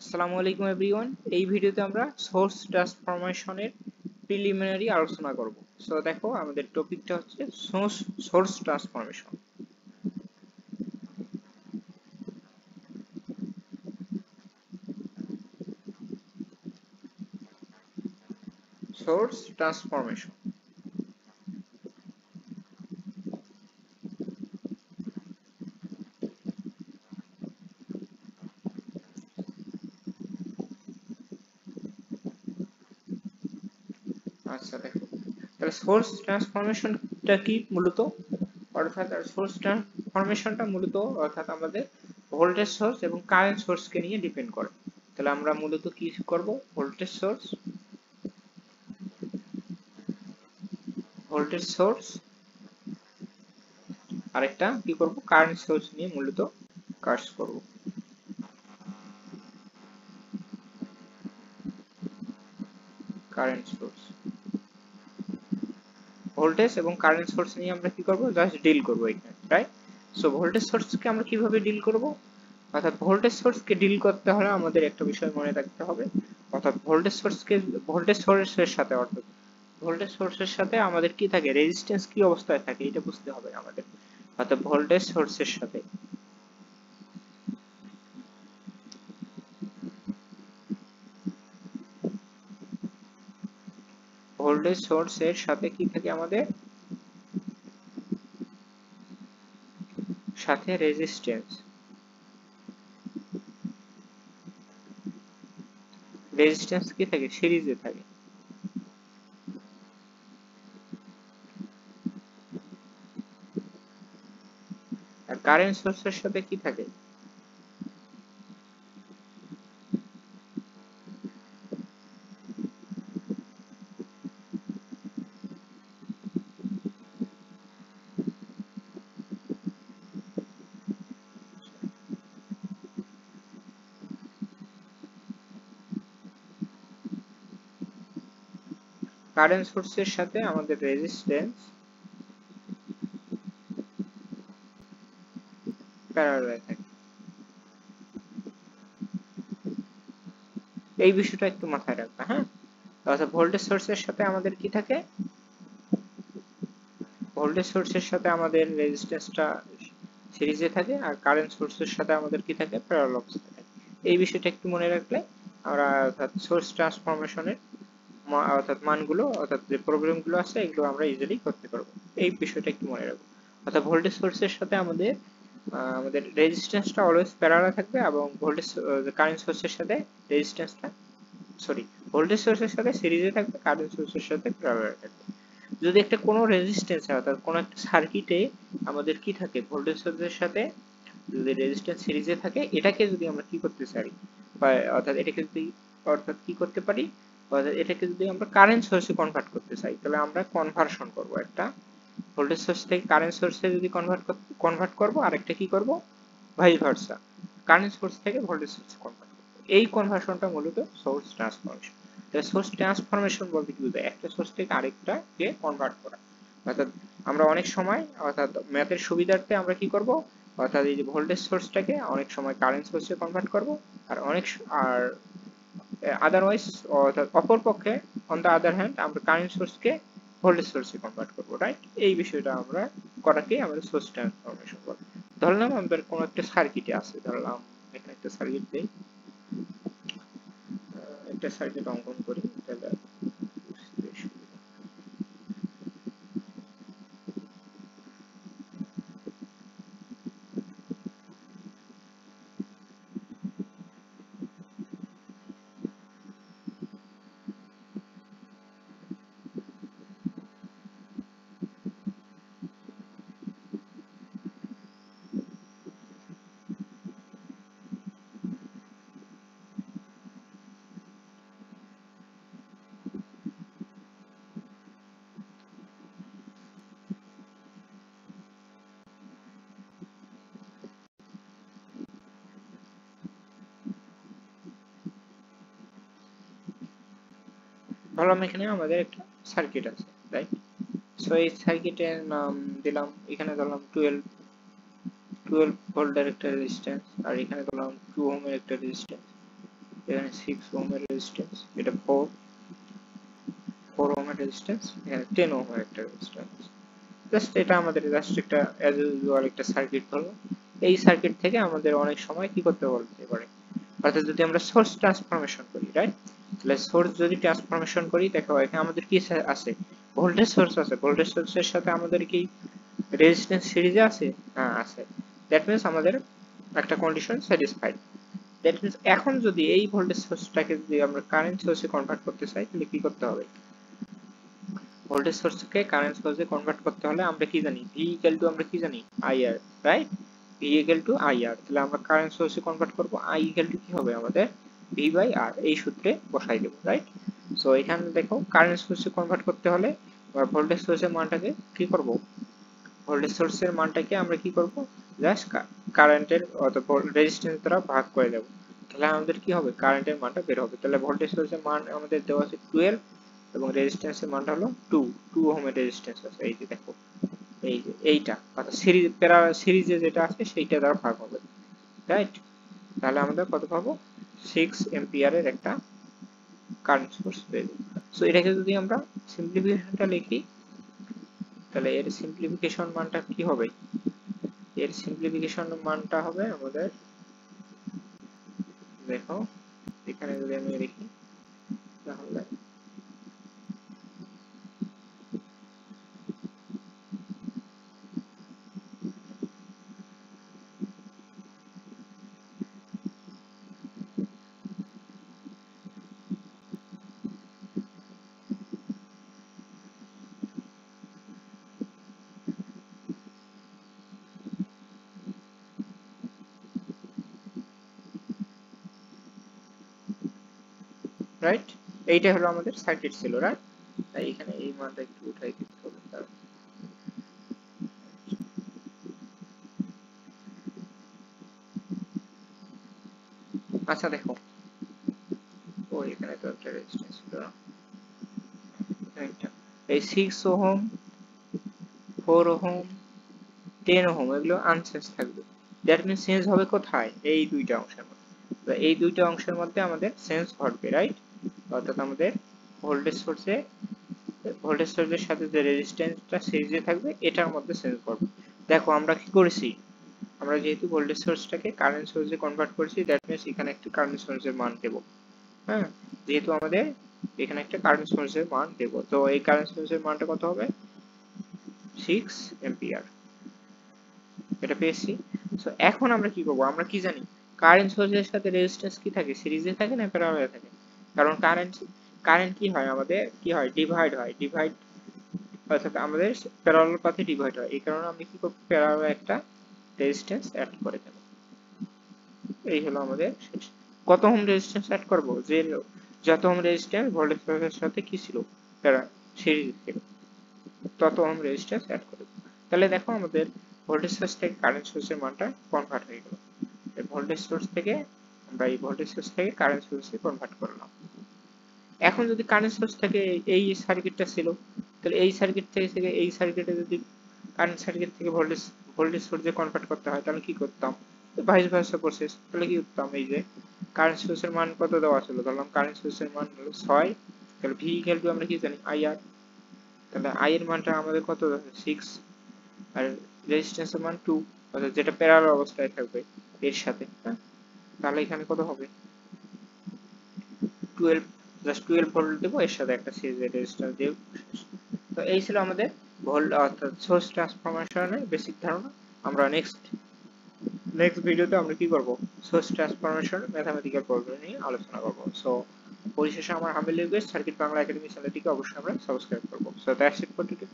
আসসালামু আলাইকুম এভরিওয়ান। এই ভিডিওতে আমরা সোর্স ট্রান্সফরমেশনের প্রিলিমিনারি আলোচনা করব। সো দেখো, আমাদের টপিকটা হচ্ছে সোর্স ট্রান্সফরমেশন। Source transformation. আচ্ছা দেখো, তাহলে সোর্স ট্রান্সফরমেশনটা কি মূলত, অর্থাৎ সোর্স ট্রান্সফরমেশনটা মূলত অর্থাৎ আমাদের ভোল্টেজ সোর্স এবং কারেন্ট সোর্সকে নিয়ে ডিপেন্ড করে। তাহলে আমরা মূলত কি করব, ভোল্টেজ সোর্স আরেকটা কি করব, কারেন্ট সোর্স নিয়ে মূলত কাজ করব। কারেন্ট সোর্স, ভোল্টেজ এবং কারেন্ট সোর্স নিয়ে আমরা কি করব, জাস্ট ডিল করব এখানে, রাইট? সো ভোল্টেজ সোর্সকে আমরা কিভাবে ডিল করব, অর্থাৎ ভোল্টেজ সোর্সকে ডিল করতে হলে আমাদের একটা বিষয় মনে রাখতে হবে, অর্থাৎ ভোল্টেজ সোর্সের সাথে আমাদের কি থাকে, রেজিস্ট্যান্স কি অবস্থায় থাকে এটা বুঝতে হবে আমাদের। অর্থাৎ ভোল্টেজ সোর্সের সাথে কি থাকে, আমাদের সাথে রেজিস্ট্যান্স কি থাকে, সিরিজে থাকে। আর কারেন্ট সোর্সের সাথে কি থাকে, কারেন্ট সোর্সের সাথে আমাদের রেজিস্ট্যান্স প্যারালাল থাকে। এই বিষয়টা একটু মাথায় রাখবা, হ্যাঁ? অর্থাৎ ভোল্টেজ সোর্সের সাথে আমাদের কি থাকে, ভোল্টেজ সোর্সের সাথে আমাদের রেজিস্ট্যান্সটা সিরিজে থাকে, আর কারেন্ট সোর্সের সাথে আমাদের কি থাকে, প্যারালাল অবস্থায় থাকে। এই বিষয়টা একটু মনে রাখলে আমরা অর্থাৎ সোর্স ট্রান্সফরমেশনের অর্থাৎ মানগুলো, অর্থাৎ যে প্রবলেমগুলো আছে এগুলো আমরা ইজিলি করতে পারবো। এই বিষয়টা একটু মনে রাখবো। অর্থাৎ ভোল্টেজ সোর্সের সাথে আমাদের রেজিস্ট্যান্সটা অলওয়েজ প্যারালাল থাকবে, এবং কারেন্ট সোর্সের সাথে রেজিস্ট্যান্সটা সরি ভোল্টেজ সোর্সের সাথে সিরিজে থাকবে, কারেন্ট সোর্সের সাথে প্যারালাল থাকবে। যদি একটা কোনো রেজিস্ট্যান্স হয়, অর্থাৎ কোনো একটা সার্কিটে আমাদের কি থাকে, ভোল্টেজ সোর্সের সাথে যদি রেজিস্ট্যান্স সিরিজে থাকে, এটাকে যদি আমরা কি করতে পারি, অর্থাৎ এটাকে যদি অর্থাৎ কি করতে পারি, অর্থাৎ এটাকে যদি আমরা কারেন্ট সোর্সে কনভার্ট করতে চাই, তাহলে আমরা কনভার্সন করব, একটা ভোল্টেজ সোর্স থেকে কারেন্ট সোর্সে যদি কনভার্ট করব, আর একটা কি করব, ভাইস ভার্সা, কারেন্ট সোর্স থেকে ভোল্টেজ সোর্সে কনভার্ট করব। এই কনভার্সনটা মূলত সোর্স ট্রান্সফরমেশন। সোর্স ট্রান্সফরমেশন বলতে কি বোঝায়, একটা সোর্স থেকে আরেকটাকে কনভার্ট করা। অর্থাৎ আমরা অনেক সময়, অর্থাৎ ম্যাথের সুবিধার্থে আমরা কি করব, অর্থাৎ এই যে ভোল্টেজ সোর্সটাকে অনেক সময় কারেন্ট সোর্সে কনভার্ট করব, আর আদারওয়াইজ অর্থাৎ অপরপক্ষে অন দ্য আদার হ্যান্ড আমরা কারেন্ট সোর্সকে ভোল্টেজ সোর্সে কনভার্ট করব, রাইট? এই বিষয়টা আমরা করাকে আমাদের সোর্স ট্রান্সফরমেশন বলে। ধরলাম আমাদের কোনো একটা সার্কিটে আছে, ধরলাম এখানে একটা সার্কিট দেই, একটা সার্কিট অঙ্কন করি, তাহলে ধরলাম এখানে আমাদের একটা সার্কিট আছে, রাইট? সো এই সার্কিটের নাম দিলাম, এখানে ধরলাম 12 ভোল্টের একটা রেজিস্ট্যান্স, আর এখানে ধরলাম 2 ওহমের একটা রেজিস্ট্যান্স। এখানে 6 ওহমের রেজিস্ট্যান্স, এটা 4 ওহমের রেজিস্ট্যান্স, এখানে 10 ওহমের একটা রেজিস্ট্যান্স। জাস্ট এটা আমাদের জাস্ট একটা অ্যাজ ইউজুয়াল একটা সার্কিট হলো। এই সার্কিট থেকে আমাদের অনেক সময় কি করতে বলতে পারে, অর্থাৎ যদি আমরা সোর্স ট্রান্সফরমেশন করি, রাইট? তাহলে সোর্স যদি ট্রান্সফরমেশন করি, দেখো এখানে আমাদের কি আছে, ভোল্টেজ সোর্স আছে। ভোল্টেজ সোর্সের সাথে আমাদের কি রেজিস্ট্যান্স সিরিজে আছে? হ্যাঁ আছে। দ্যাট মিন্স আমাদের একটা কন্ডিশন স্যাটিসফাইড। দ্যাট মিন্স এখন যদি এই ভোল্টেজ সোর্সটাকে যদি আমরা কারেন্ট সোর্সে কনভার্ট করতে চাই, তাহলে কি করতে হবে? ভোল্টেজ সোর্সকে কারেন্ট সোর্সে কনভার্ট করতে হলে আমরা কি জানি? V ইকুয়াল টু আমরা কি জানি? IR, right? V equal to IR। তাহলে আমরা কারেন্ট সোর্সে কনভার্ট করব, I ইকুয়াল টু কি হবে আমাদের? V বাই R, এই সূত্রে বসাই দেব, রাইট? সো এখানে দেখো কারেন্ট সোর্সে কনভার্ট করতে হলে আমরা ভোল্টেজ সোর্সের মানটাকে কি করব? ভোল্টেজ সোর্সের মানটাকে আমরা কি করব? জাস্ট কারেন্টের অথবা রেজিস্ট্যান্স দ্বারা ভাগ করে দেব। তাহলে আমাদের কি হবে? কারেন্টের মানটা বের হবে। তাহলে ভোল্টেজ সোর্সের মান আমাদের দেওয়া আছে 12 এবং রেজিস্ট্যান্সের মানটা হলো 2 ওহমের রেজিস্ট্যান্স আছে। এই যে দেখো, এই যে এইটা অর্থাৎ সিরিজে যেটা আছে সেইটা দ্বারা ভাগ হবে, রাইট? তাহলে আমরা কত পাবো? 6 এম্পিয়ারের একটা কারেন্ট সোর্স পেয়ে যাবো। সো এটাকে যদি আমরা সিম্পলিফিকেশনটা লিখি, তাহলে এর সিম্পলিফিকেশন মানটা কি হবে? এর সিম্পলিফিকেশন মানটা হবে আমাদের, দেখো এখানে যদি আমি লিখি তাহলে রাইট, এইটা হলো আমাদের সার্কিট ছিল, রাইট? তাই এখানে এই মানটা একটু উঠাই দিতে হবে। আচ্ছা দেখো, ও এখানে তো একটা রেজিস্ট্যান্স ছিল না, এই 6 ওহম, 4 ওহম, 10 ওহম এগুলো আনচেঞ্জ থাকবে। দ্যাট মিন্স চেঞ্জ হবে কোথায়? এই দুইটা অংশের মধ্যে। তো এই দুইটা অংশের মধ্যে আমাদের চেঞ্জ ঘটবে, রাইট? অর্থাৎ আমাদের ভোল্টেজ সোর্সের সাথে যে রেজিস্ট্যান্সটা সিরিজে থাকবে এটার মধ্যে চেঞ্জ করবে। দেখো আমরা কি করেছি, আমরা যেহেতু ভোল্টেজ সোর্সটাকে কারেন্ট সোর্সে কনভার্ট করেছি, দ্যাট মিন্স এখানে একটা কারেন্ট সোর্সের মান দেব। হ্যাঁ, যেহেতু আমাদের এখানে একটা কারেন্ট সোর্সের মান দেব, তো এই কারেন্ট সোর্সের মানটা কত হবে? 6 এম্পিয়ার, এটা পেয়েছি। সো এখন আমরা কি করব? আমরা কি জানি কারেন্ট সোর্সের সাথে রেজিস্ট্যান্স কি থাকে? সিরিজে থাকে না প্যারালালে থাকে? কারণ কারেন্ট কি হয় আমাদের? কি হয়? ডিভাইড হয়, অর্থাৎ আমাদের প্যারালাল পাথে ডিভাইড হয়। এই কারণে আমরা কি করব? প্যারালালে একটা রেজিস্ট্যান্স অ্যাড করে দেব। এই হলো আমাদের শেষ। কত ওহম রেজিস্ট্যান্স অ্যাড করব? যে যত ওহম রেজিস্ট্যান্স ভোল্টেজ সোর্সের সাথে কি ছিল? সিরিজ ছিল, তত ওহম রেজিস্ট্যান্স অ্যাড করে দেব। তাহলে দেখো আমাদের ভোল্টেজ সোর্স থেকে কারেন্ট সোর্সের মানটা কনভার্ট হয়ে গেল। এই ভোল্টেজ সোর্স থেকে আমরা এই ভোল্টেজ সোর্স থেকে কারেন্ট সোর্সে কনভার্ট করলাম। এখন যদি কারেন্ট সোর্স থেকে এই সার্কিটটা ছিল, তাহলে এই সার্কিট থেকে এই সার্কিটে যদি কারেন্ট সার্কিট থেকে ভোল্টেজ সোর্সে কনভার্ট করতে হয়, তাহলে কি করতাম? Vice versa process. তাহলে কি করতাম? এই যে কারেন্ট সোর্সের মান কত দেওয়া ছিল, ধরলাম কারেন্ট সোর্সের মান হলো 6, তাহলে ভি ইকুয়াল টু আমরা কি জানি? IR। তাহলে I এর মানটা আমাদের কত? 6, আর রেজিস্ট্যান্সের মান 2, অর্থাৎ যেটা প্যারালাল অবস্থায় থাকবে এর সাথে। হ্যাঁ, তাহলে এখানে কত হবে? 12, জাস্ট 12 ভোল্ট দেবো, এর সাথে একটা সিরিজের রেজিস্ট্যান্স দেব। তো এই ছিল আমাদের অর্থাৎ সোর্স ট্রান্সফরমেশনের বেসিক ধারণা। আমরা নেক্সট ভিডিওতে আমরা কি করব? সোর্স ট্রান্সফরমেশন ম্যাথমেটিক্যাল প্রবলেম নিয়ে আলোচনা করব। সো পরিশেষে আমার Hamill request, circuit Bangla academy চ্যানেলটিকে অবশ্যই আমরা সাবস্ক্রাইব করব। So that's it for today.